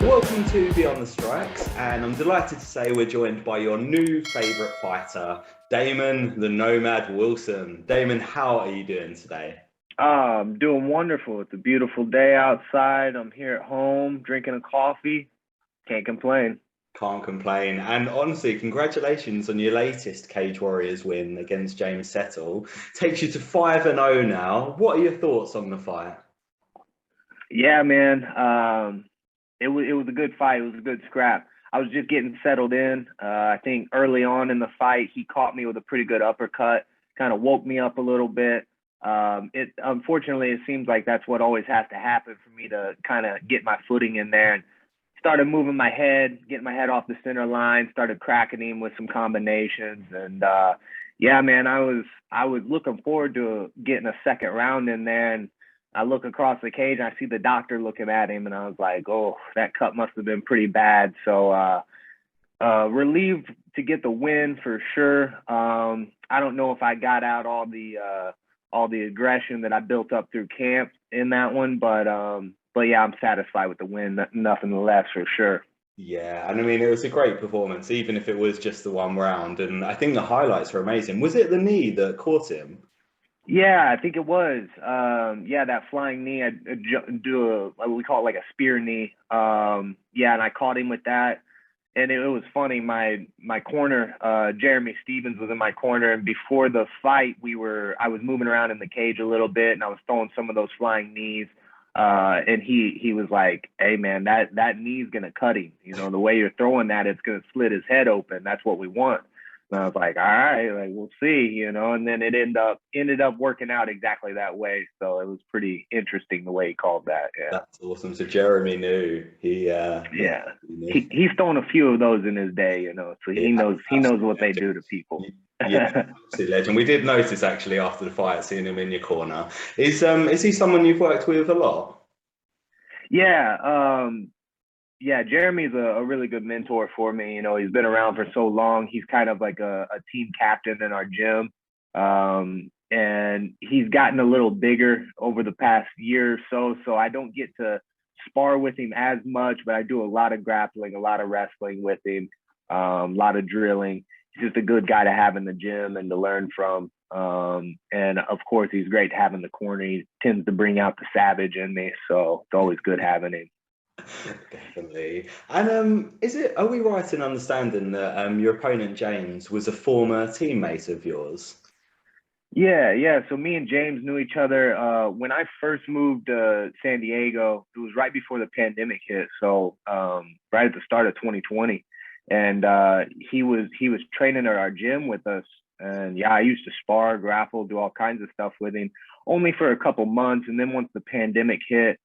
Welcome to Beyond the Strikes, and I'm delighted to say we're joined by your new favourite fighter, Damon the Nomad Wilson. Damon, how are you doing today? I'm doing wonderful. It's a beautiful day outside. I'm here at home drinking a coffee. Can't complain. Can't complain. And honestly, congratulations on your latest Cage Warriors win against James Settle. Takes you to 5-0 now. What are your thoughts on the fight? Yeah, man. It was a good fight. It was a good scrap. I was just getting settled in. I think early on in the fight, he caught me with a pretty good uppercut, kind of woke me up a little bit. It unfortunately it seems like that's what always has to happen for me to kind of get my footing in there and started moving my head, getting my head off the center line, started cracking him with some combinations. And yeah, man, I was looking forward to getting a second round in there. And I look across the cage and I see the doctor looking at him and I was like, oh, that cut must have been pretty bad. So relieved to get the win for sure. I don't know if I got out all the aggression that I built up through camp in that one, but yeah, I'm satisfied with the win, nothing less for sure. Yeah, and I mean, it was a great performance, even if it was just the one round. And I think the highlights were amazing. Was it the knee that caught him? Yeah, I think it was. Yeah, that flying knee. Do we call it like a spear knee. Yeah, and I caught him with that. And it was funny. My corner, Jeremy Stevens was in my corner, and before the fight, I was moving around in the cage a little bit, and I was throwing some of those flying knees. And he was like, "Hey man, that knee's gonna cut him. You know, the way you're throwing that, it's gonna split his head open. That's what we want." And I was like, "All right, like we'll see." You know, and then it ended up working out exactly that way. So it was pretty interesting the way he called that. Yeah. That's awesome. So Jeremy knew yeah, Yeah, he knew. he's thrown a few of those in his day, so Yeah, he knows absolutely what they do legend. to people. Yeah, absolute legend. We did notice actually after the fight, seeing him in your corner. Is he someone you've worked with a lot? Yeah, yeah. Jeremy's a really good mentor for me. He's been around for so long. He's kind of like a team captain in our gym, and he's gotten a little bigger over the past year or so. So I don't get to spar with him as much, but I do a lot of grappling, a lot of wrestling with him, a lot of drilling. He's just a good guy to have in the gym and to learn from. And of course, he's great to have in the corner. He tends to bring out the savage in me, so it's always good having him. Definitely. And are we right in understanding that your opponent James was a former teammate of yours? Yeah, yeah. So me and James knew each other when I first moved to San Diego. It was right before the pandemic hit, so right at the start of 2020, and he was training at our gym with us. And yeah, I used to spar, grapple, do all kinds of stuff with him, only for a couple months. And then once the pandemic hit,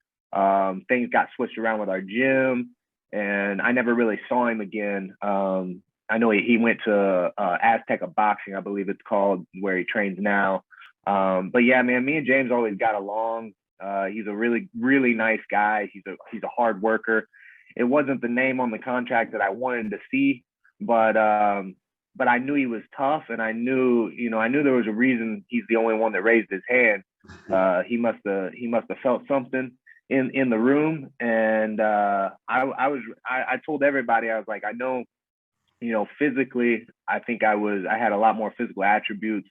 things got switched around with our gym, and I never really saw him again. I know he went to Azteca Boxing, I believe it's called, where he trains now. But yeah, man, me and James always got along. He's a really, really nice guy. He's a hard worker. It wasn't the name on the contract that I wanted to see, but but I knew he was tough, and I knew there was a reason he's the only one that raised his hand. He must have felt something in the room, and I told everybody, I was like, I know, physically, I think I had a lot more physical attributes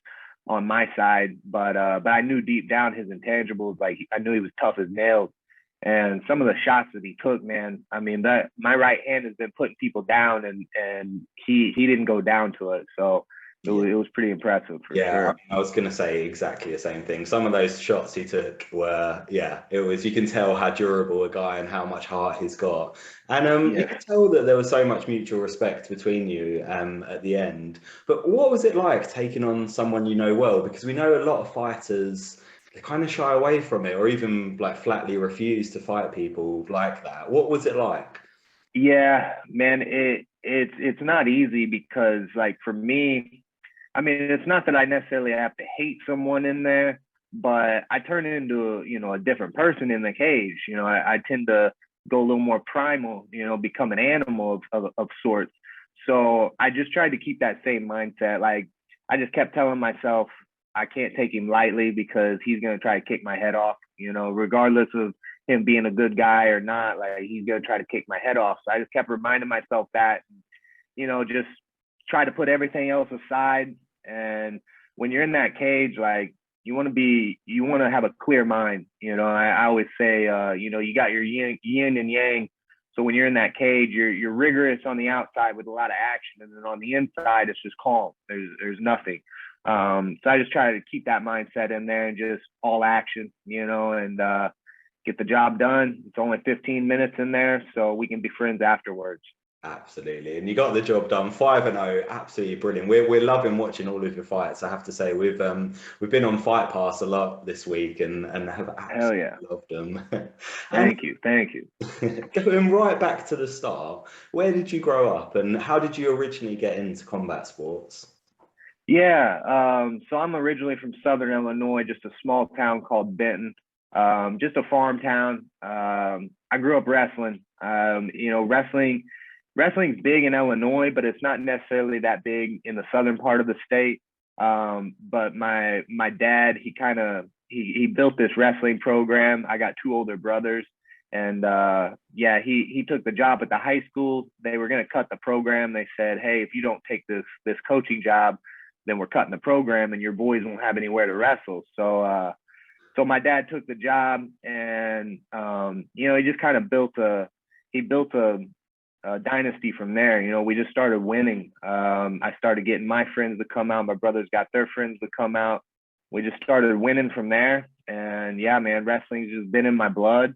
on my side, but I knew deep down his intangibles. Like I knew he was tough as nails, and some of the shots that he took, man. I mean, that my right hand has been putting people down, and he didn't go down to it. So it was pretty impressive for Yeah, sure. I was going to say exactly the same thing. Some of those shots he took were, yeah, it was, you can tell how durable a guy and how much heart he's got. And you Yes. could tell that there was so much mutual respect between you at the end. But what was it like taking on someone you know well? Because we know a lot of fighters, they kind of shy away from it or even like flatly refuse to fight people like that. What was it like? Yeah, man, it's not easy because like for me, I mean, it's not that I necessarily have to hate someone in there, but I turn into, a different person in the cage. I tend to go a little more primal, become an animal of sorts. So I just tried to keep that same mindset. Like I just kept telling myself I can't take him lightly because he's gonna try to kick my head off, regardless of him being a good guy or not. Like, he's gonna try to kick my head off. So I just kept reminding myself that, just try to put everything else aside. And when you're in that cage, like, you want to have a clear mind. I always say, you got your yin and yang. So when you're in that cage, you're rigorous on the outside with a lot of action, and then on the inside, it's just calm. There's nothing. So I just try to keep that mindset in there and just all action, and get the job done. It's only 15 minutes in there, so we can be friends afterwards. Absolutely, and you got the job done. 5-0, absolutely brilliant. We're loving watching all of your fights. I have to say, we've been on Fight Pass a lot this week, and have absolutely loved them. Thank you. Going right back to the start, where did you grow up, and how did you originally get into combat sports? Yeah, so I'm originally from Southern Illinois, just a small town called Benton, just a farm town. I grew up wrestling. Wrestling's big in Illinois, but it's not necessarily that big in the southern part of the state. But my dad, he built this wrestling program. I got two older brothers, and he took the job at the high school. They were going to cut the program. They said, "Hey, if you don't take this coaching job, then we're cutting the program, and your boys won't have anywhere to wrestle." So my dad took the job, and he just kind of built a dynasty from there. We just started winning. I started getting my friends to come out. My brothers got their friends to come out. We just started winning from there. And yeah, man, wrestling's just been in my blood.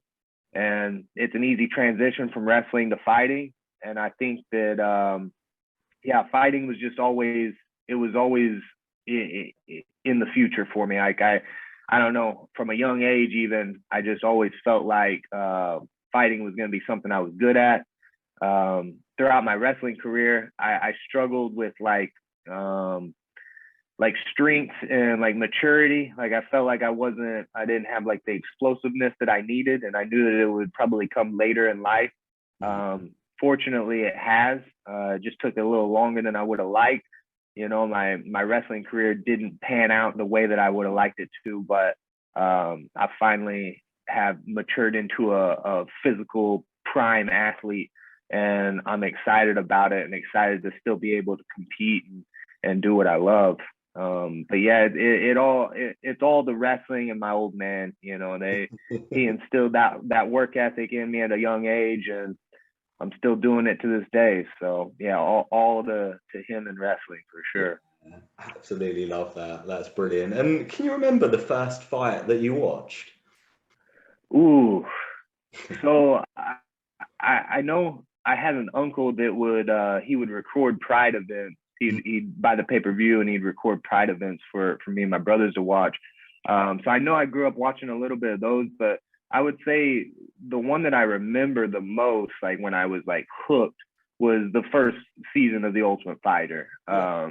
And it's an easy transition from wrestling to fighting. And I think that, fighting was just always in the future for me. Like, I don't know, from a young age even, I just always felt like fighting was going to be something I was good at. Throughout my wrestling career, I struggled with like strength and like maturity. Like, I felt like I didn't have like the explosiveness that I needed, and I knew that it would probably come later in life. Fortunately, it has. It just took a little longer than I would have liked. My wrestling career didn't pan out the way that I would have liked it to, but I finally have matured into a physical prime athlete, and I'm excited about it and excited to still be able to compete and do what I love. But yeah, it's all the wrestling and my old man. He instilled that work ethic in me at a young age, and I'm still doing it to this day. So yeah, all to him and wrestling for sure. Yeah, absolutely love that. That's brilliant. And can you remember the first fight that you watched? Ooh, so I know I had an uncle that he would record Pride events. He'd buy the pay-per-view and he'd record Pride events for me and my brothers to watch. So I know I grew up watching a little bit of those, but I would say the one that I remember the most, like when I was like hooked, was the first season of The Ultimate Fighter. I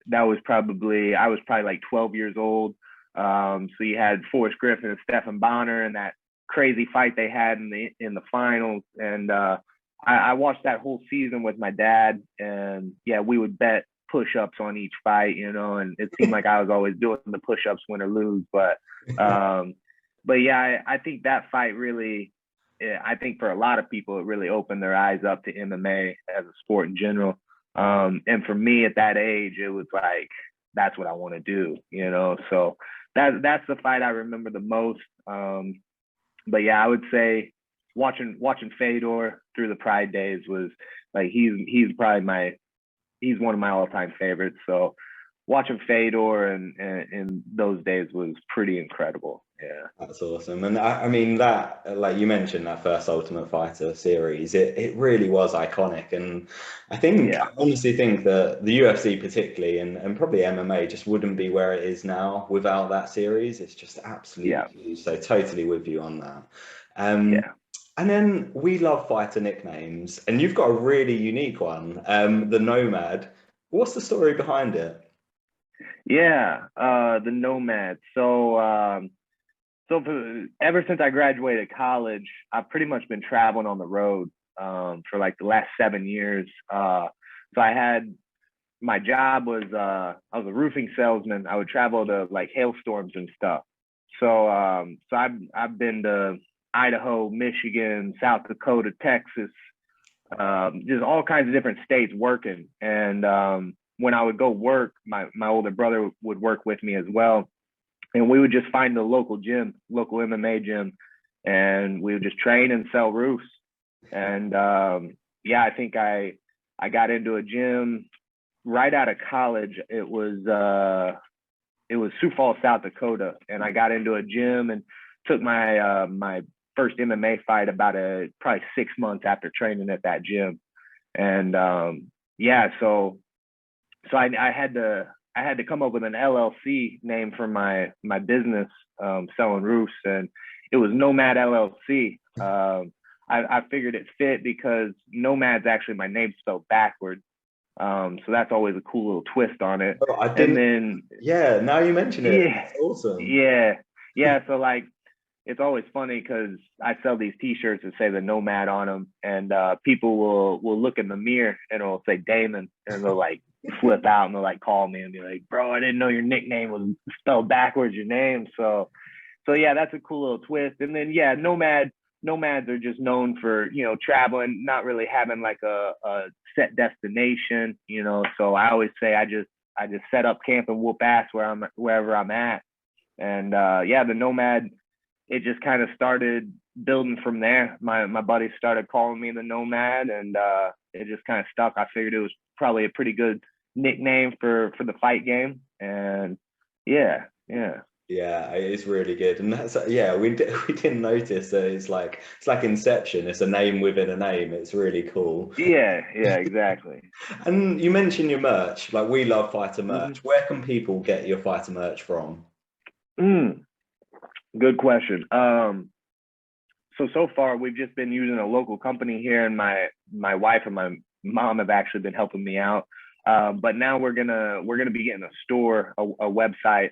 was probably like 12 years old. So you had Forrest Griffin and Stephen Bonner and that crazy fight they had in the finals. And I watched that whole season with my dad, and yeah, we would bet push-ups on each fight, and it seemed like I was always doing the push-ups, win or lose. But yeah, I think that fight really, I think for a lot of people, it really opened their eyes up to MMA as a sport in general. And for me at that age, it was like, that's what I want to do, so that's the fight I remember the most. But yeah, I would say watching Fedor through the Pride days was like, he's probably he's one of my all-time favorites. So watching Fedor in those days was pretty incredible. Yeah, that's awesome. And I mean that, like you mentioned, that first Ultimate Fighter series, it really was iconic. And I honestly think that the UFC particularly, and probably MMA, just wouldn't be where it is now without that series. It's just absolutely huge. So totally with you on that. And then we love fighter nicknames, and you've got a really unique one, the Nomad. What's the story behind it? Yeah, the Nomad. So ever since I graduated college, I've pretty much been traveling on the road for like the last 7 years. So my job was I was a roofing salesman. I would travel to like hailstorms and stuff. So I've been to Idaho, Michigan, South Dakota, Texas, just all kinds of different states working. And when I would go work, my older brother would work with me as well. And we would just find the local gym, local MMA gym, and we would just train and sell roofs. And I think I got into a gym right out of college. It was Sioux Falls, South Dakota, and I got into a gym and took my my first MMA fight about probably 6 months after training at that gym. And so I had to come up with an LLC name for my business, selling roofs, and it was Nomad LLC. I figured it fit because Nomad's actually my name spelled backwards. So that's always a cool little twist on it. Oh, I didn't. And then, now you mention it. Yeah, that's awesome. Yeah. So like, it's always funny because I sell these T-shirts that say the Nomad on them, and people will look in the mirror and it'll say Damon, and they'll like flip out and they'll like call me and be like, "Bro, I didn't know your nickname was spelled backwards, your name." So yeah, that's a cool little twist. And then Nomads are just known for, traveling, not really having like a set destination, So I always say I just set up camp and whoop ass wherever I'm at. And the Nomad, it just kind of started building from there. My buddies started calling me the Nomad, and it just kind of stuck. I figured it was probably a pretty good nickname for the fight game. And yeah. Yeah, it's really good, and that's we didn't notice that it's like Inception. It's a name within a name. It's really cool. Yeah, exactly. And you mentioned your merch. Like, we love fighter merch. Mm-hmm. Where can people get your fighter merch from? Good question. So far we've just been using a local company here, and my wife and my mom have actually been helping me out. But now we're gonna be getting a store, a website.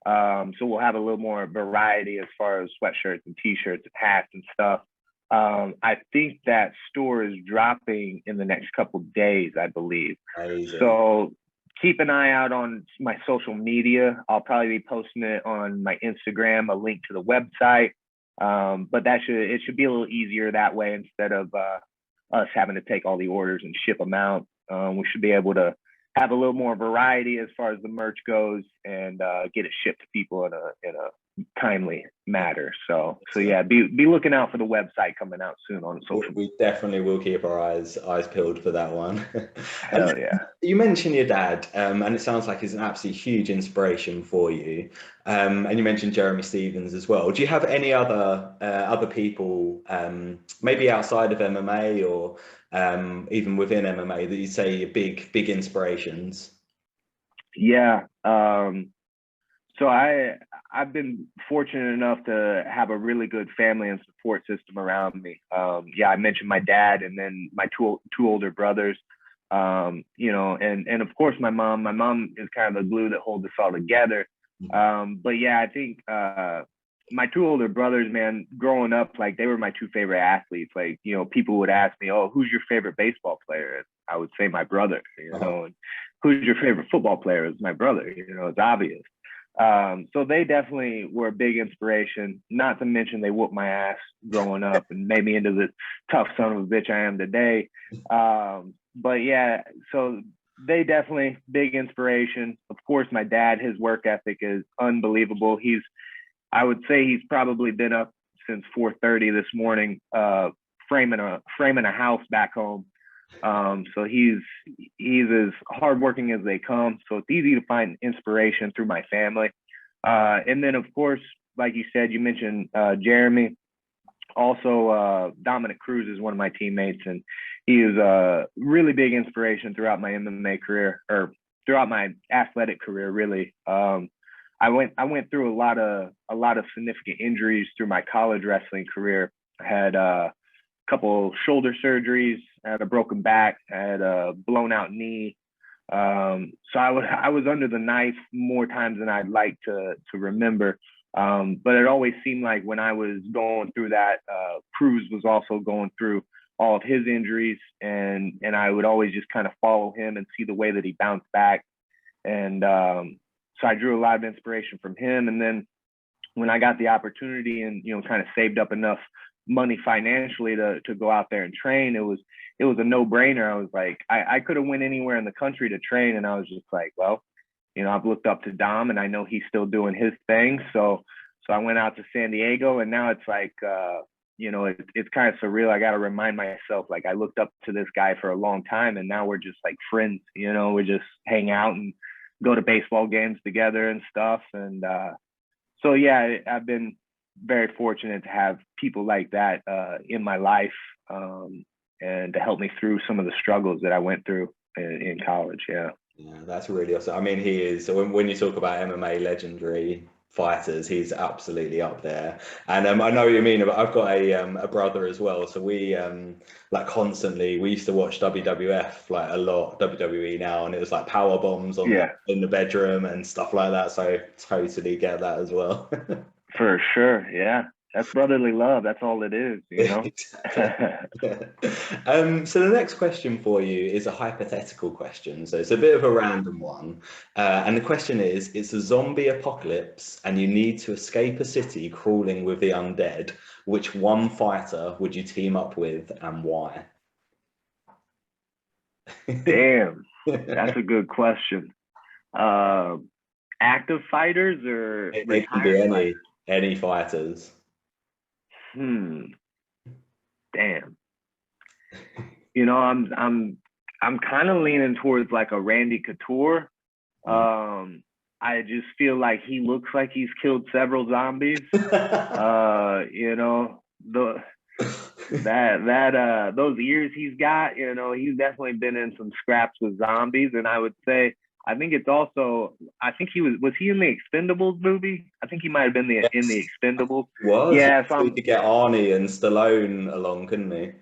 So we'll have a little more variety as far as sweatshirts and T-shirts and hats and stuff. I think that store is dropping in the next couple of days, I believe. Amazing. So keep an eye out on my social media. I'll probably be posting it on my Instagram, a link to the website. But it should be a little easier that way, instead of us having to take all the orders and ship them out. We should be able to have a little more variety as far as the merch goes, and get it shipped to people in a timely matter. So yeah, be looking out for the website coming out soon on social. We definitely will keep our eyes peeled for that one. Hell yeah. You mentioned your dad, and it sounds like he's an absolutely huge inspiration for you. And you mentioned Jeremy Stephens as well. Do you have any other people, maybe outside of MMA or even within MMA, that you say are big inspirations? Yeah. So I've been fortunate enough to have a really good family and support system around me. I mentioned my dad, and then my two older brothers, and of course my mom. My mom is kind of the glue that holds us all together. But yeah, I think my two older brothers, man, growing up, like, they were my two favorite athletes. Like, people would ask me, "Oh, who's your favorite baseball player?" And I would say my brother, and who's your favorite football player? It's my brother, it's obvious. So they definitely were a big inspiration, not to mention they whooped my ass growing up and made me into the tough son of a bitch I am today. But yeah, so they definitely big inspiration. Of course, my dad, his work ethic is unbelievable. I would say he's probably been up since 4:30 this morning, framing a house back home. So he's as hardworking as they come. So it's easy to find inspiration through my family. And then, of course, like you said, you mentioned Jeremy. Also, Dominick Cruz is one of my teammates, and he is a really big inspiration throughout my MMA career, or throughout my athletic career, really. I went through a lot of significant injuries through my college wrestling career. I had a couple shoulder surgeries, I had a broken back, I had a blown out knee. So I was under the knife more times than I'd like to remember. But it always seemed like when I was going through that, Cruz was also going through all of his injuries, and I would always just kind of follow him and see the way that he bounced back. And so I drew a lot of inspiration from him. And then when I got the opportunity and, you know, kind of saved up enough money financially to go out there and train, it was a no-brainer. I was like, I could have went anywhere in the country to train, and I was just like, well, you know, I've looked up to Dom, and I know he's still doing his thing. So I went out to San Diego, and now it's like, you know, it's kind of surreal. I got to remind myself, like, I looked up to this guy for a long time, and now we're just like friends. You know, we just hang out and go to baseball games together and stuff. And so yeah, I've been very fortunate to have people like that in my life, and to help me through some of the struggles that I went through in college. Yeah. Yeah, that's really awesome. I mean, he is, so when you talk about MMA legendary fighters, he's absolutely up there. And I know what you mean. I've got a brother as well, so we like constantly, we used to watch WWF like a lot, WWE now, and it was like power bombs on in the bedroom and stuff like that. So totally get that as well. For sure, yeah. That's brotherly love. That's all it is, you know. So the next question for you is a hypothetical question. So it's a bit of a random one. And the question is, it's a zombie apocalypse and you need to escape a city crawling with the undead. Which one fighter would you team up with and why? Damn, that's a good question. Active fighters or it can be any fighters. Damn. You know, I'm kind of leaning towards like a Randy Couture. I just feel like he looks like he's killed several zombies. You know, those ears he's got, you know, he's definitely been in some scraps with zombies. And I would say, I think it's also, I think he was he in the Expendables movie? I think he might have been in the Expendables. Yeah, so he could get Arnie and Stallone along, couldn't he?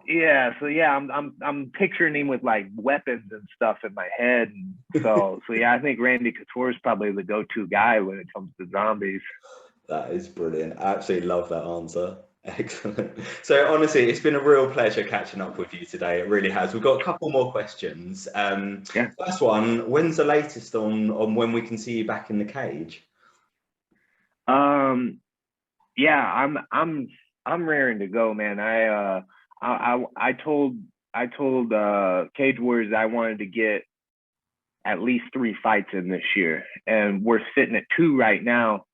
Yeah, so yeah, I'm picturing him with like weapons and stuff in my head. So yeah, I think Randy Couture is probably the go-to guy when it comes to zombies. That is brilliant. I absolutely love that answer. Excellent. So honestly, it's been a real pleasure catching up with you today. It really has. We've got a couple more questions. First one, when's the latest on when we can see you back in the cage? Yeah, I'm raring to go, man. I told Cage Warriors I wanted to get at least 3 fights in this year, and we're sitting at 2 right now.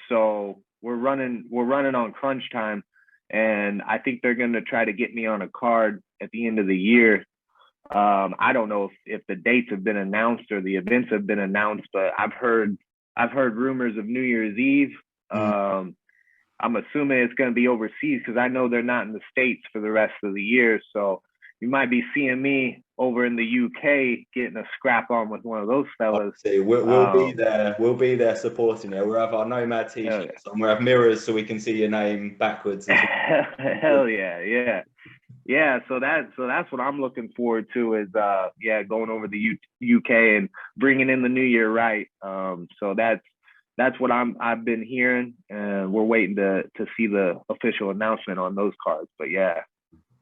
So we're running on crunch time, and I think they're going to try to get me on a card at the end of the year. I don't know if the dates have been announced or the events have been announced, but I've heard rumors of New Year's Eve. I'm assuming it's going to be overseas because I know they're not in the States for the rest of the year. So you might be seeing me over in the UK getting a scrap on with one of those fellas. We'll be there. We'll be there supporting you. We'll have our Nomad t-shirts on. We'll have mirrors so we can see your name backwards. Hell yeah. Yeah, so that's what I'm looking forward to is going over the UK and bringing in the new year right. So that's what I've been hearing, and we're waiting to see the official announcement on those cards. But yeah,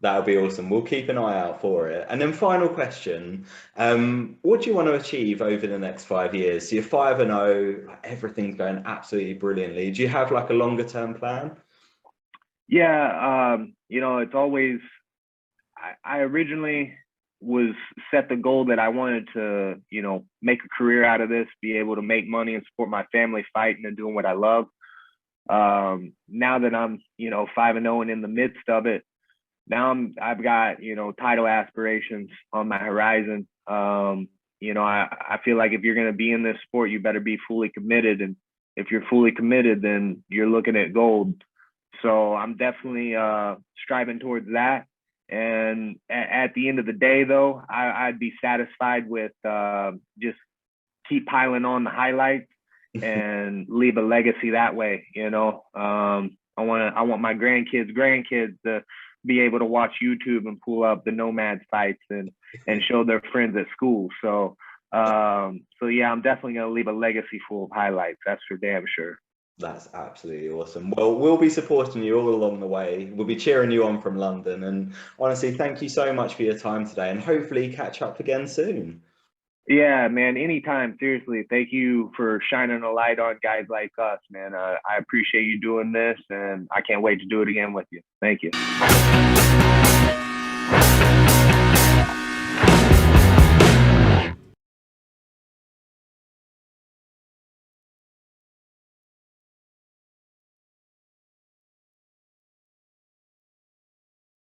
that'll be awesome. We'll keep an eye out for it. And then final question, what do you want to achieve over the next 5 years? So you're 5-0, everything's going absolutely brilliantly. Do you have like a longer term plan? Yeah, you know, it's always, I originally was set the goal that I wanted to, you know, make a career out of this, be able to make money and support my family fighting and doing what I love. Now that I'm, you know, 5-0 and in the midst of it, now I've got, you know, title aspirations on my horizon. You know, I feel like if you're going to be in this sport, you better be fully committed. And if you're fully committed, then you're looking at gold. So I'm definitely striving towards that. And at the end of the day, though, I'd be satisfied with just keep piling on the highlights and leave a legacy that way. You know, I want my grandkids to be able to watch YouTube and pull up the Nomad fights and show their friends at school. So yeah, I'm definitely gonna leave a legacy full of highlights. That's for damn sure. That's absolutely awesome. Well, we'll be supporting you all along the way. We'll be cheering you on from London. And honestly, thank you so much for your time today, and hopefully catch up again soon. Yeah, man. Anytime. Seriously. Thank you for shining a light on guys like us, man. I appreciate you doing this, and I can't wait to do it again with you. Thank you.